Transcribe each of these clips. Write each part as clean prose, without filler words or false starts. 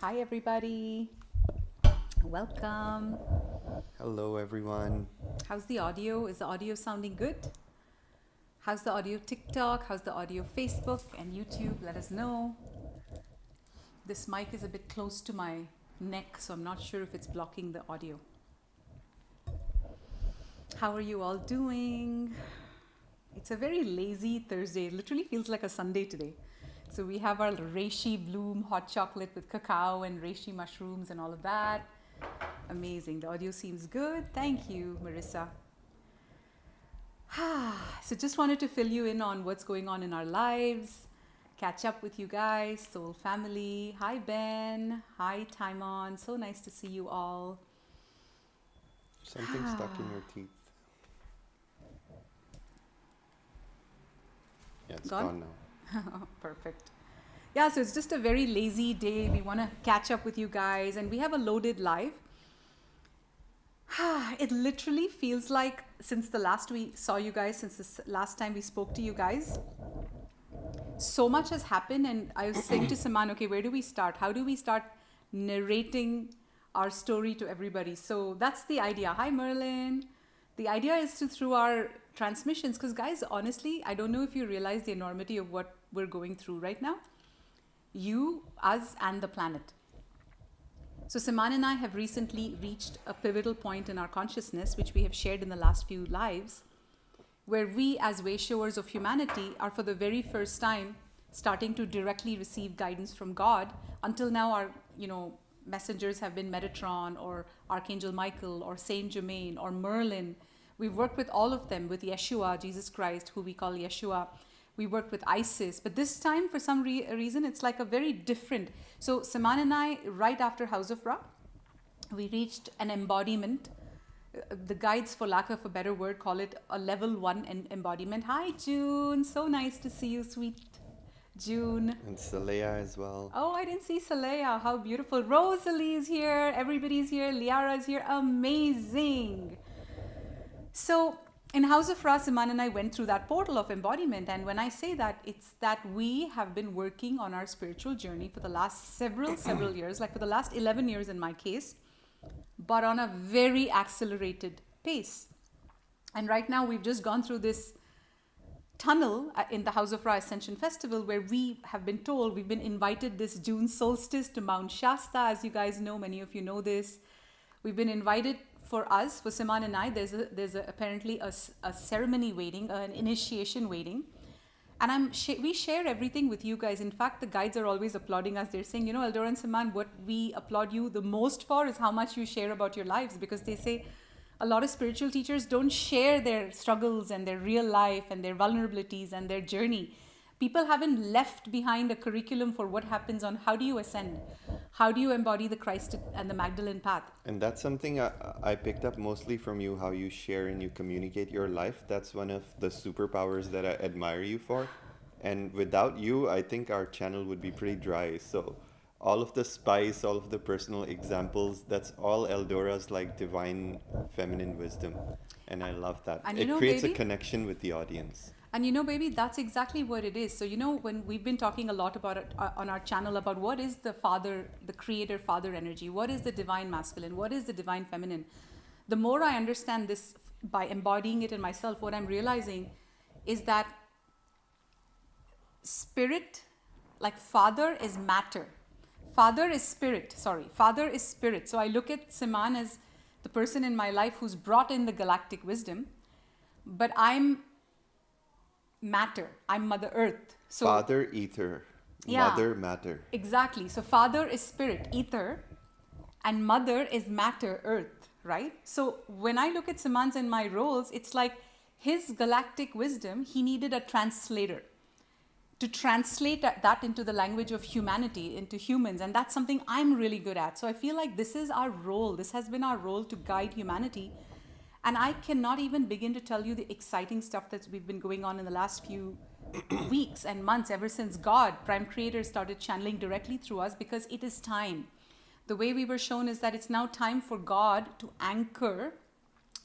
Hi, everybody. Welcome. Hello, everyone. How's the audio? Is the audio sounding good? How's the audio TikTok? How's the audio Facebook and YouTube? Let us know. This mic is a bit close to my neck, so I'm not sure if it's blocking the audio. How are you all doing? It's a very lazy Thursday. It literally feels like a Sunday today. So we have our reishi bloom hot chocolate with cacao and reishi mushrooms and all of that. Amazing. The audio seems good. Thank you, Marissa. So just wanted to fill you in on what's going on in our lives, catch up with you guys, Soul family. Hi, Ben. Hi, Timon. So nice to see you all. Something stuck in your teeth. Yeah, it's gone now. Perfect. Yeah, so it's just a very lazy day. We want to catch up with you guys, and we have a loaded live. It literally feels like since the last we saw you guys, since the last time we spoke to you guys, so much has happened. And I was saying to Saman, okay, where do we start? How do we start narrating our story to everybody? So that's the idea. Hi, Merlin. The idea is to, through our transmissions, because guys, honestly, I don't know if you realize the enormity of what we're going through right now. You, us, and the planet. So Saman and I have recently reached a pivotal point in our consciousness, which we have shared in the last few lives, where we as way-showers of humanity are for the very first time starting to directly receive guidance from God. Until now, our messengers have been Metatron or Archangel Michael or Saint Germain or Merlin. We've worked with all of them, with Yeshua, Jesus Christ, who we call Yeshua. We worked with Isis, but this time, for some reason, it's like a very different. So Saman and I, right after House of Ra, we reached an embodiment. The guides, for lack of a better word, call it a level 1 embodiment. Hi, June. So nice to see you, sweet June. And Saleya as well. Oh, I didn't see Saleya. How beautiful. Rosalie's here. Everybody's here. Liara's here. Amazing. So in House of Ra, Saman and I went through that portal of embodiment. And when I say that, it's that we have been working on our spiritual journey for the last several years, like for the last 11 years in my case, but on a very accelerated pace. And right now we've just gone through this tunnel in the House of Ra Ascension Festival, where we have been told, we've been invited this June solstice to Mount Shasta. As you guys know, many of you know this. We've been invited. For us, for Saman and I, there's apparently a ceremony waiting, an initiation waiting. And we share everything with you guys. In fact, the guides are always applauding us. They're saying, Eldora and Saman, what we applaud you the most for is how much you share about your lives. Because they say a lot of spiritual teachers don't share their struggles and their real life and their vulnerabilities and their journey. People haven't left behind a curriculum for what happens on how do you ascend? How do you embody the Christ and the Magdalene path? And that's something I picked up mostly from you, how you share and you communicate your life. That's one of the superpowers that I admire you for. And without you, I think our channel would be pretty dry. So all of the spice, all of the personal examples, that's all Eldora's like divine feminine wisdom. And I love that. And it creates a connection with the audience. And baby, that's exactly what it is. So, when we've been talking a lot about it on our channel about what is the father, the creator father energy, what is the divine masculine, what is the divine feminine, the more I understand this by embodying it in myself, what I'm realizing is that spirit, like father is matter. Father is spirit. So I look at Saman as the person in my life who's brought in the galactic wisdom, but I'm matter. I'm Mother Earth. So Father, ether. Yeah, Mother, matter. Exactly. So father is spirit, ether, and mother is matter, earth, right? So when I look at Saman's and my roles, it's like his galactic wisdom, he needed a translator to translate that into the language of humanity, into humans. And that's something I'm really good at. So I feel like this is our role. This has been our role to guide humanity. And I cannot even begin to tell you the exciting stuff that we've been going on in the last few weeks and months, ever since God, Prime Creator, started channeling directly through us, because it is time. The way we were shown is that it's now time for God to anchor,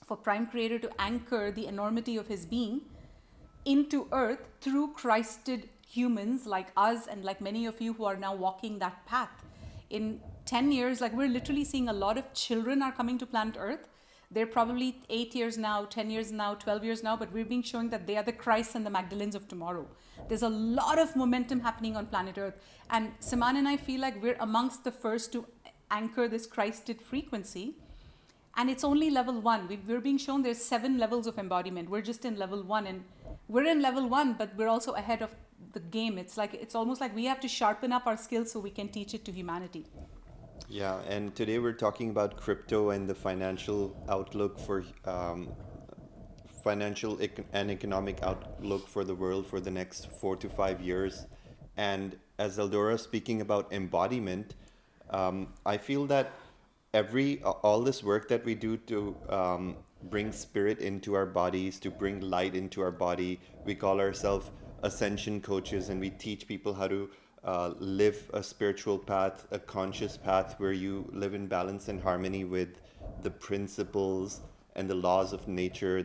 for Prime Creator to anchor the enormity of his being into earth through Christed humans like us and like many of you who are now walking that path in 10 years, like we're literally seeing a lot of children are coming to planet Earth. They're probably 8 years now, 10 years now, 12 years now, but we're being shown that they are the Christs and the Magdalens of tomorrow. There's a lot of momentum happening on planet Earth. And Saman and I feel like we're amongst the first to anchor this Christed frequency. And it's only level 1. We're being shown there's 7 levels of embodiment. We're just in level 1, and we're in level 1, but we're also ahead of the game. It's almost like we have to sharpen up our skills so we can teach it to humanity. Yeah, and today we're talking about crypto and the financial outlook for and economic outlook for the world for the next 4 to 5 years. And as Eldora speaking about embodiment, I feel that all this work that we do to bring spirit into our bodies, to bring light into our body, we call ourselves ascension coaches, and we teach people how to live a spiritual path, a conscious path where you live in balance and harmony with the principles and the laws of nature,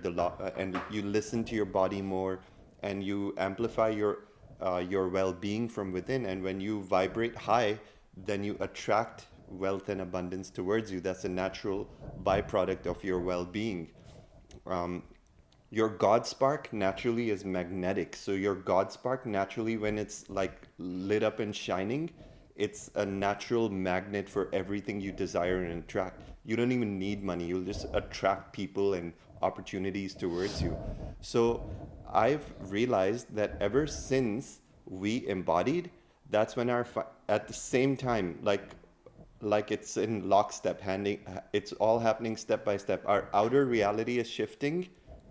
and you listen to your body more, and you amplify your well-being from within. And when you vibrate high, then you attract wealth and abundance towards you. That's a natural byproduct of your well-being. Your God spark naturally is magnetic. So your God spark naturally, when it's like lit up and shining, it's a natural magnet for everything you desire and attract. You don't even need money. You'll just attract people and opportunities towards you. So I've realized that ever since we embodied, that's when at the same time, like it's in lockstep, it's all happening step by step. Our outer reality is shifting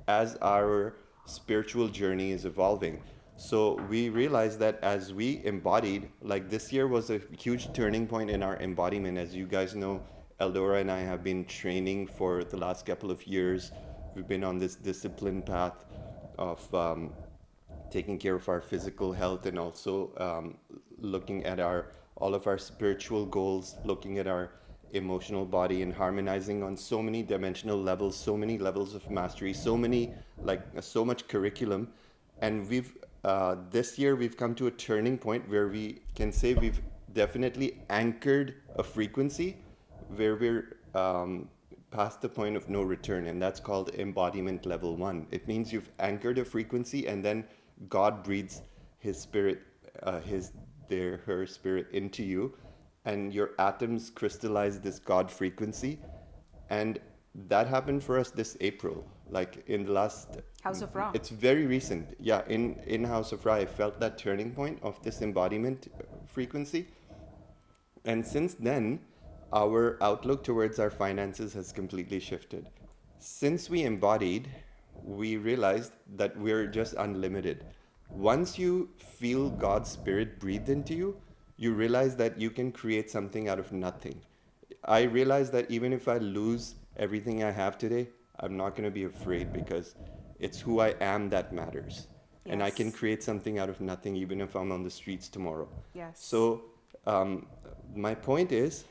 as our spiritual journey is evolving. So we realized that as we embodied, like this year was a huge turning point in our embodiment. As you guys know, Eldora and I have been training for the last couple of years. We've been on this discipline path of taking care of our physical health, and also looking at all of our spiritual goals, looking at our emotional body, and harmonizing on so many dimensional levels, so many levels of mastery, so much curriculum. And this year we've come to a turning point where we can say we've definitely anchored a frequency where we're past the point of no return, and that's called embodiment level 1. It means you've anchored a frequency, and then God breathes his spirit, her spirit into you, and your atoms crystallize this God frequency. And that happened for us this April, like in the last House of Ra. It's very recent. Yeah, in House of Ra, I felt that turning point of this embodiment frequency. And since then, our outlook towards our finances has completely shifted. Since we embodied, we realized that we're just unlimited. Once you feel God's spirit breathed into you, you realize that you can create something out of nothing. I realize that even if I lose everything I have today, I'm not going to be afraid, because it's who I am that matters. Yes. And I can create something out of nothing even if I'm on the streets tomorrow. Yes. So my point is,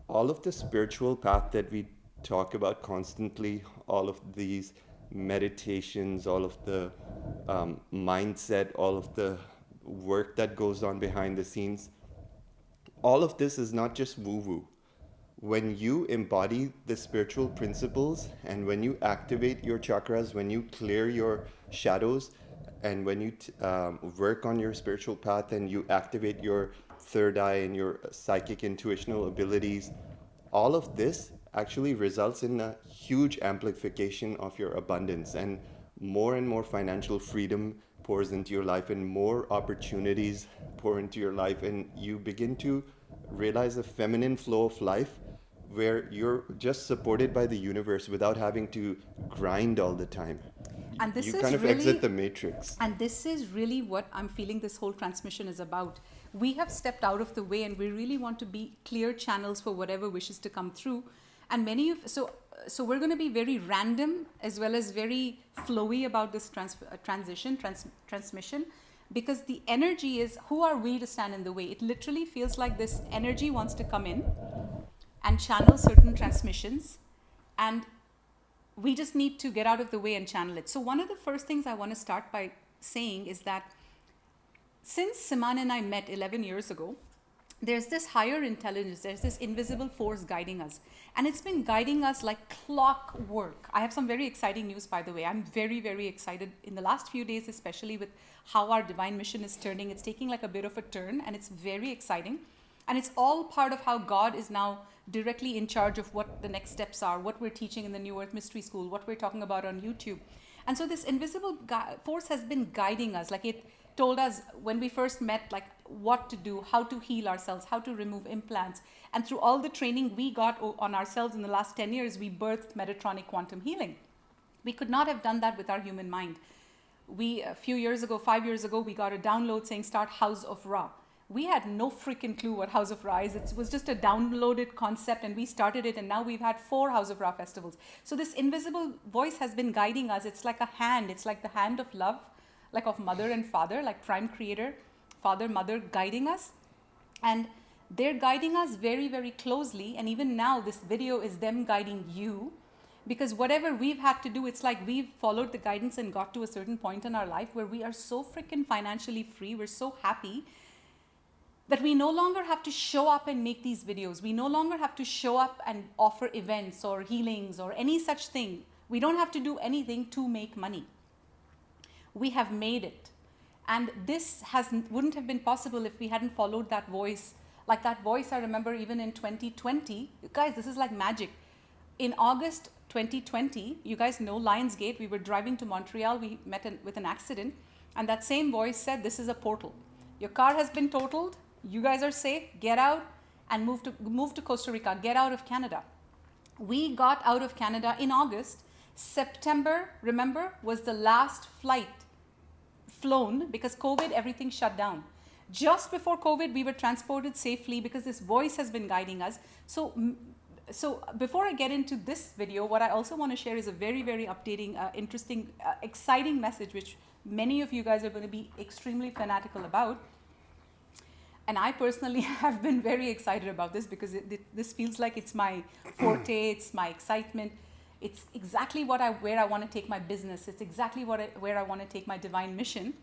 all of the spiritual path that we talk about constantly, all of these meditations, all of the mindset, all of the work that goes on behind the scenes, all of this is not just woo-woo. When you embody the spiritual principles, and when you activate your chakras, when you clear your shadows, and when you work on your spiritual path, and you activate your third eye and your psychic intuitional abilities, all of this actually results in a huge amplification of your abundance, and more financial freedom pours into your life, and more opportunities pour into your life, and you begin to realize a feminine flow of life where you're just supported by the universe without having to grind all the time. And this you is kind of really, exit the matrix. And this is really what I'm feeling this whole transmission is about. We have stepped out of the way, and we really want to be clear channels for whatever wishes to come through. And so we're going to be very random as well as very flowy about this transmission, because the energy is, who are we to stand in the way? It literally feels like this energy wants to come in and channel certain transmissions, and we just need to get out of the way and channel it. So one of the first things I want to start by saying is that since Siman and I met 11 years ago, there's this higher intelligence, there's this invisible force guiding us. And it's been guiding us like clockwork. I have some very exciting news, by the way. I'm very, very excited in the last few days, especially with how our divine mission is turning. It's taking like a bit of a turn, and it's very exciting. And it's all part of how God is now directly in charge of what the next steps are, what we're teaching in the New Earth Mystery School, what we're talking about on YouTube. And so this invisible force has been guiding us. Like it told us when we first met, like what to do, how to heal ourselves, how to remove implants. And through all the training we got on ourselves in the last 10 years, we birthed Metatronic quantum healing. We could not have done that with our human mind. A few years ago, 5 years ago, we got a download saying start House of Ra. We had no freaking clue what House of Ra is. It was just a downloaded concept, and we started it, and now we've had 4 House of Ra festivals. So this invisible voice has been guiding us. It's like a hand. It's like the hand of love, like of mother and father, like prime creator, father, mother guiding us. And they're guiding us very, very closely. And even now, this video is them guiding you. Because whatever we've had to do, it's like we've followed the guidance and got to a certain point in our life where we are so freaking financially free. We're so happy that we no longer have to show up and make these videos. We no longer have to show up and offer events or healings or any such thing. We don't have to do anything to make money. We have made it. And this wouldn't have been possible if we hadn't followed that voice. Like that voice I remember even in 2020. Guys, this is like magic. In August 2020, you guys know Lionsgate, we were driving to Montreal, we met with an accident, and that same voice said, this is a portal. Your car has been totaled, you guys are safe, get out and move to Costa Rica, get out of Canada. We got out of Canada in August. September, remember, was the last flight flown because COVID, everything shut down. Just before COVID, we were transported safely because this voice has been guiding us. So before I get into this video, what I also want to share is a very, very updating, interesting, exciting message, which many of you guys are going to be extremely fanatical about. And I personally have been very excited about this because this feels like it's my forte, it's my excitement. It's exactly where I want to take my business. It's exactly where I want to take my divine mission.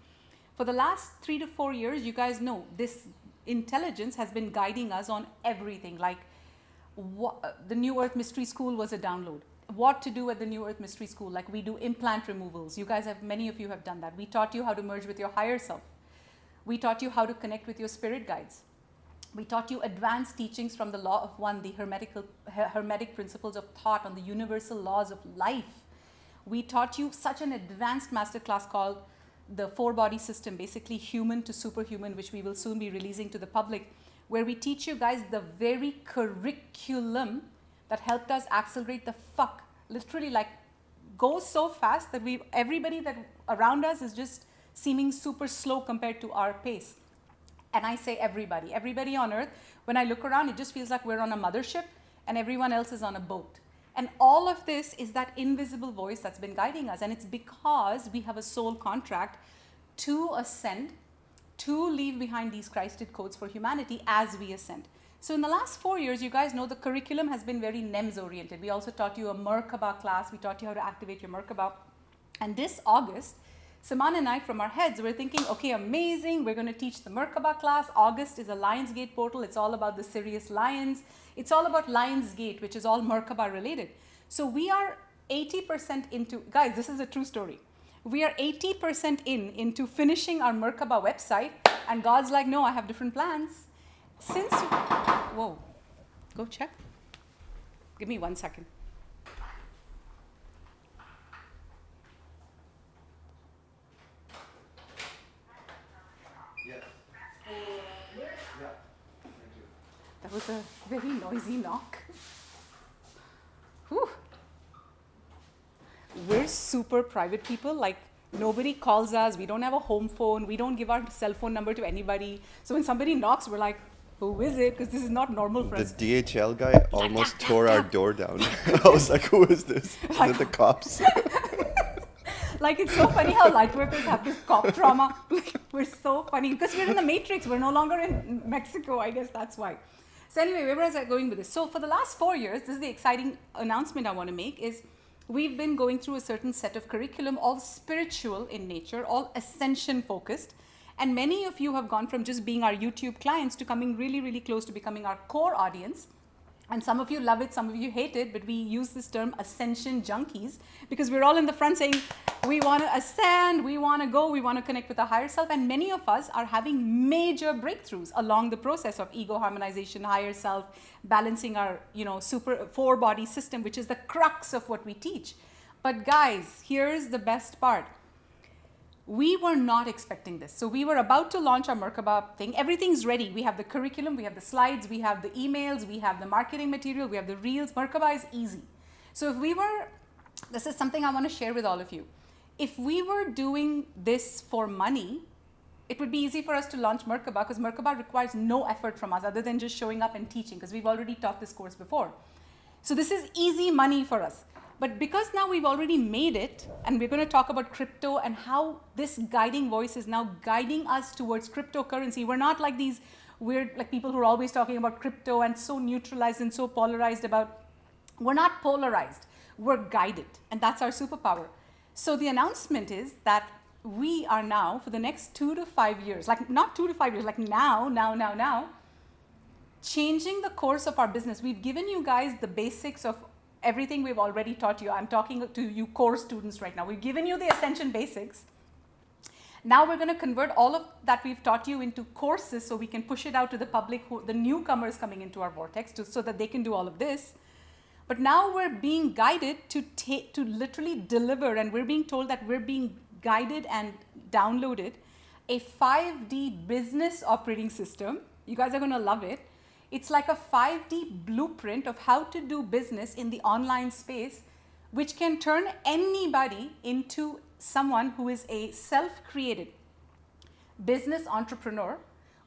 For the last 3 to 4 years, you guys know this intelligence has been guiding us on everything. Like the New Earth Mystery School was a download. What to do at the New Earth Mystery School. Like we do implant removals. You guys many of you have done that. We taught you how to merge with your higher self. We taught you how to connect with your spirit guides. We taught you advanced teachings from the Law of One, the hermetic principles of thought on the universal laws of life. We taught you such an advanced masterclass called the 4-body system, basically human to superhuman, which we will soon be releasing to the public, where we teach you guys the very curriculum that helped us accelerate the fuck, literally like go so fast that everybody that around us is just seeming super slow compared to our pace. And I say everybody on earth, when I look around, it just feels like we're on a mothership and everyone else is on a boat. And all of this is that invisible voice that's been guiding us. And it's because we have a soul contract to ascend, to leave behind these Christed codes for humanity as we ascend. So in the last 4 years, you guys know the curriculum has been very NEMS oriented. We also taught you a Merkaba class. We taught you how to activate your Merkaba. And this August, Saman and I, from our heads, we're thinking, okay, amazing, we're going to teach the Merkaba class. August is a Lionsgate portal. It's all about the Sirius Lions. It's all about Lionsgate, which is all Merkaba related. So we are 80% into, guys, this is a true story. We are 80% into finishing our Merkaba website, and God's like, no, I have different plans. Whoa, go check. Give me 1 second. That was a very noisy knock. Whew. We're super private people. Like nobody calls us. We don't have a home phone. We don't give our cell phone number to anybody. So when somebody knocks, we're like, who is it? Because this is not normal for us. The DHL guy almost tore our door down. I was like, who is this? Is it the cops? Like, it's so funny how light workers have this cop trauma. Like, we're so funny because we're in the Matrix. We're no longer in Mexico. I guess that's why. So anyway, where was I going with this? So for the last 4 years, this is the exciting announcement I want to make is we've been going through a certain set of curriculum, all spiritual in nature, all ascension focused. And many of you have gone from just being our YouTube clients to coming really, really close to becoming our core audience. And some of you love it, some of you hate it, but we use this term ascension junkies because we're all in the front saying, we want to ascend, we want to go, we want to connect with a higher self. And many of us are having major breakthroughs along the process of ego harmonization, higher self, balancing our, super 4-body system, which is the crux of what we teach. But guys, here's the best part. We were not expecting this. So we were about to launch our Merkaba thing. Everything's ready. We have the curriculum, we have the slides, we have the emails, we have the marketing material, we have the reels. Merkaba is easy. So this is something I want to share with all of you. If we were doing this for money, it would be easy for us to launch Merkaba because Merkaba requires no effort from us other than just showing up and teaching because we've already taught this course before. So this is easy money for us. But because now we've already made it, and we're going to talk about crypto and how this guiding voice is now guiding us towards cryptocurrency. We're not like these weird, like people who are always talking about crypto and so neutralized and so polarized about. We're not polarized. We're guided, and that's our superpower. So the announcement is that we are now, for the next 2 to 5 years, like not 2 to 5 years, like now, changing the course of our business. We've given you guys the basics of everything we've already taught you. I'm talking to you core students right now. We've given you the Ascension basics. Now we're going to convert all of that we've taught you into courses so we can push it out to the public, the newcomers coming into our vortex so that they can do all of this. But now we're being guided to literally deliver, and we're being told that we're being guided and downloaded a 5D business operating system. You guys are going to love it. It's like a 5D blueprint of how to do business in the online space, which can turn anybody into someone who is a self-created business entrepreneur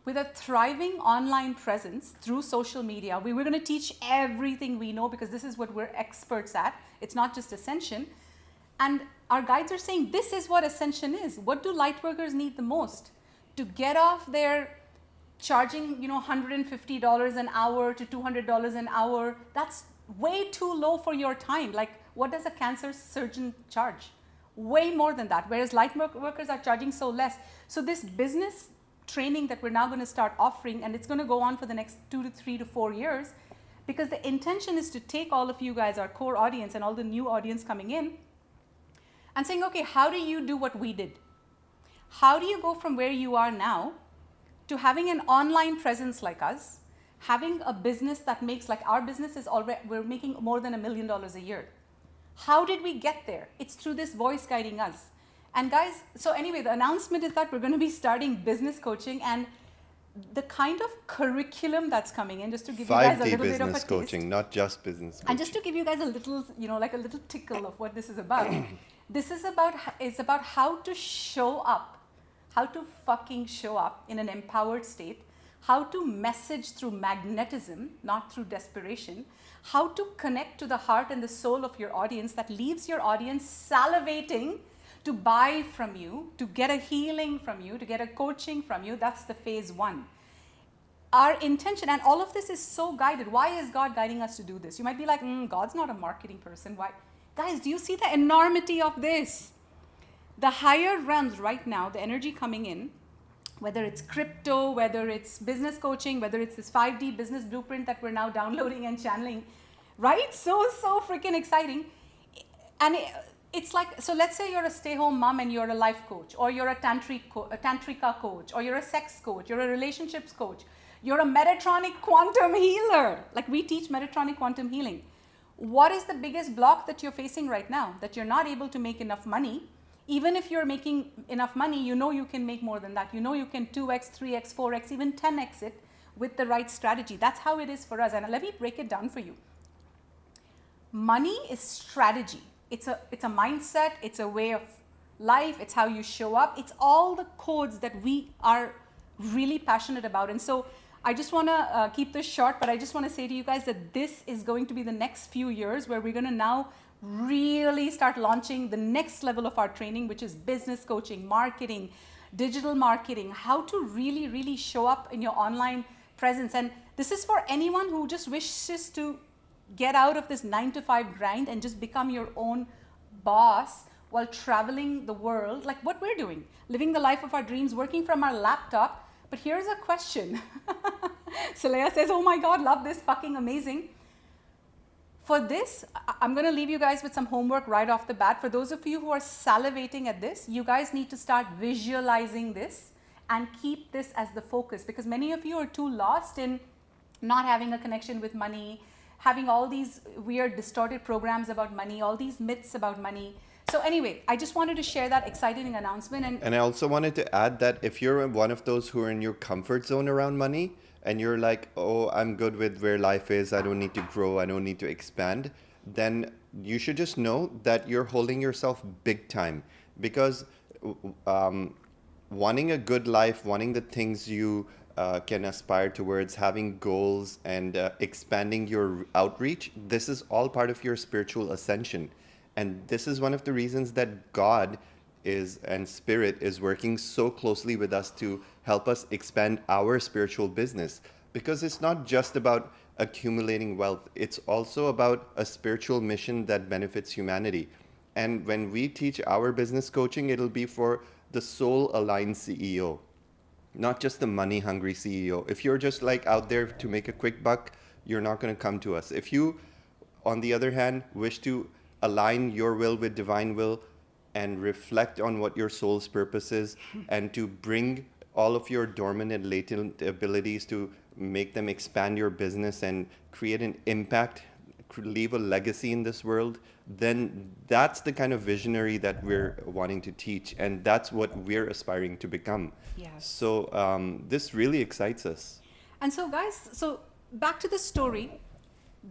with a thriving online presence through social media. We're going to teach everything we know because this is what we're experts at. It's not just Ascension. And our guides are saying this is what Ascension is. What do lightworkers need the most? To get off their charging, $150 an hour to $200 an hour. That's way too low for your time. Like, what does a cancer surgeon charge? Way more than that. Whereas light workers are charging so less. So this business training that we're now going to start offering, and it's going to go on for the next 2 to 3 to 4 years, because the intention is to take all of you guys, our core audience, and all the new audience coming in, and saying, okay, how do you do what we did? How do you go from where you are now to having an online presence like us, having a business that makes, like our business is already, we're making more than $1 million a year. How did we get there? It's through this voice guiding us. And guys, so anyway, the announcement is that we're going to be starting business coaching, and the kind of curriculum that's coming in, just to give you guys a little bit of a taste. 5D business coaching, not just business coaching. And just to give you guys a little, like a little tickle of what this is about. This is about how to show up, how to fucking show up in an empowered state, how to message through magnetism, not through desperation, how to connect to the heart and the soul of your audience that leaves your audience salivating to buy from you, to get a healing from you, to get a coaching from you. That's the phase 1. Our intention, and all of this is so guided. Why is God guiding us to do this? You might be like, God's not a marketing person. Why? Guys, do you see the enormity of this? The higher realms right now, the energy coming in, whether it's crypto, whether it's business coaching, whether it's this 5D business blueprint that we're now downloading and channeling, right? So freaking exciting. And it's like, so let's say you're a stay-home mom and you're a life coach, or you're a tantrika coach, or you're a sex coach, you're a relationships coach, you're a Metatronic quantum healer. Like, we teach Metatronic quantum healing. What is the biggest block that you're facing right now? That you're not able to make enough money. Even if you're making enough money, you can make more than that. You can 2x, 3x, 4x, even 10x it with the right strategy. That's how it is for us. And let me break it down for you. Money is strategy. It's a mindset. It's a way of life. It's how you show up. It's all the codes that we are really passionate about. And so I just want to keep this short, but I just want to say to you guys that this is going to be the next few years where we're going to now really start launching the next level of our training, which is business coaching, marketing, digital marketing, how to really, really show up in your online presence. And this is for anyone who just wishes to get out of this 9-to-5 grind and just become your own boss while traveling the world, like what we're doing, living the life of our dreams, working from our laptop. But here's a question. Saleha says, oh my God, love this, fucking amazing. For this, I'm going to leave you guys with some homework right off the bat. For those of you who are salivating at this, you guys need to start visualizing this and keep this as the focus, because many of you are too lost in not having a connection with money, having all these weird distorted programs about money, all these myths about money. So anyway, I just wanted to share that exciting announcement. And I also wanted to add that if you're one of those who are in your comfort zone around money and you're like, oh, I'm good with where life is, I don't need to grow, I don't need to expand, then you should just know that you're holding yourself big time. Because wanting a good life, wanting the things you can aspire towards, having goals and expanding your outreach, this is all part of your spiritual ascension. And this is one of the reasons that God is and Spirit is working so closely with us to help us expand our spiritual business. Because it's not just about accumulating wealth, it's also about a spiritual mission that benefits humanity. And when we teach our business coaching, it'll be for the soul-aligned CEO, not just the money-hungry CEO. If you're just like out there to make a quick buck, you're not going to come to us. If you, on the other hand, wish to align your will with divine will and reflect on what your soul's purpose is, and to bring all of your dormant and latent abilities to make them expand your business and create an impact, leave a legacy in this world, then that's the kind of visionary that we're wanting to teach, and that's what we're aspiring to become. Yes. So this really excites us. And so guys, so back to the story.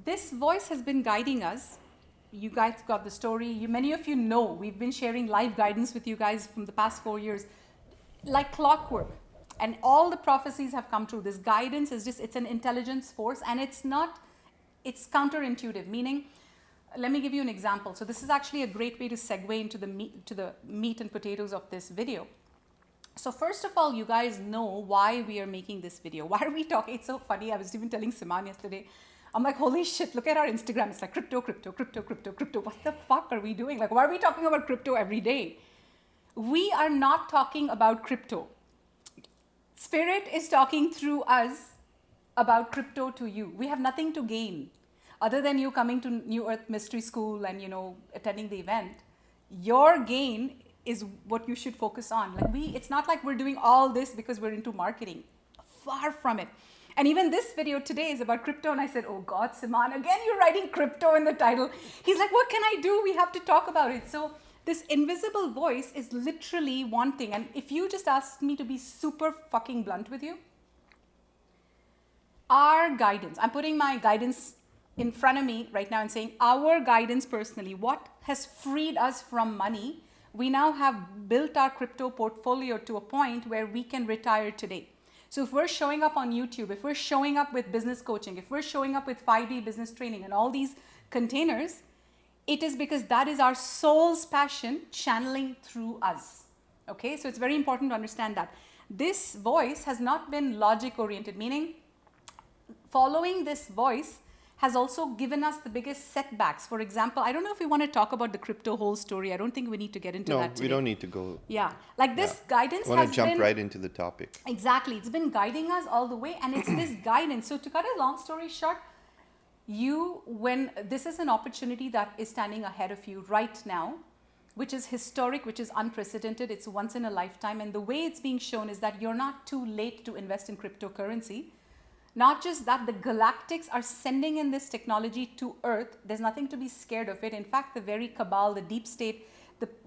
This voice has been guiding us. You guys got the story. Many of you know we've been sharing live guidance with you guys from the past 4 years, like clockwork. And all the prophecies have come true. This guidance is just, it's an intelligence force, and it's counterintuitive, meaning, let me give you an example. So this is actually a great way to segue into the meat and potatoes of this video. So first of all, you guys know why we are making this video. Why are we talking? It's so funny. I was even telling Siman yesterday, I'm like, holy shit, look at our Instagram. It's like crypto, crypto, crypto, crypto, crypto. What the fuck are we doing? Like, why are we talking about crypto every day? We are not talking about crypto. Spirit is talking through us about crypto to you. We have nothing to gain other than you coming to New Earth Mystery School and, attending the event. Your gain is what you should focus on. Like it's not like we're doing all this because we're into marketing. Far from it. And even this video today is about crypto. And I said, oh God, Siman, again, you're writing crypto in the title. He's like, what can I do? We have to talk about it. So this invisible voice is literally wanting. And if you just asked me to be super fucking blunt with you, our guidance, I'm putting my guidance in front of me right now and saying our guidance personally, what has freed us from money, we now have built our crypto portfolio to a point where we can retire today. So if we're showing up on YouTube, if we're showing up with business coaching, if we're showing up with 5D business training and all these containers, it is because that is our soul's passion channeling through us. Okay, so it's very important to understand that. This voice has not been logic oriented, meaning following this voice has also given us the biggest setbacks. For example, I don't know if we want to talk about the crypto whole story. I don't think we need to get into that today. No, we don't need to go. Yeah, like this guidance has been... I want to jump right into the topic. Exactly. It's been guiding us all the way, and it's this guidance. So to cut a long story short, when this is an opportunity that is standing ahead of you right now, which is historic, which is unprecedented, it's once in a lifetime. And the way it's being shown is that you're not too late to invest in cryptocurrency. Not just that, the galactics are sending in this technology to Earth. There's nothing to be scared of it. In fact, the very cabal, the deep state,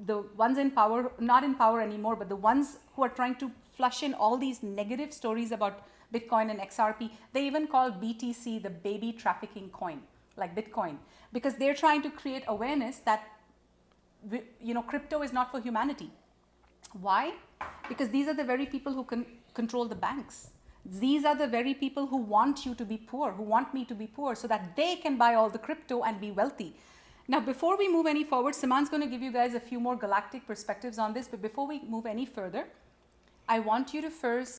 the ones in power, not in power anymore, but the ones who are trying to flush in all these negative stories about Bitcoin and XRP, they even call BTC the baby trafficking coin, like Bitcoin, because they're trying to create awareness that, crypto is not for humanity. Why? Because these are the very people who can control the banks. These are the very people who want you to be poor, who want me to be poor, so that they can buy all the crypto and be wealthy. Now, before we move any forward, Siman's going to give you guys a few more galactic perspectives on this. But before we move any further, I want you to first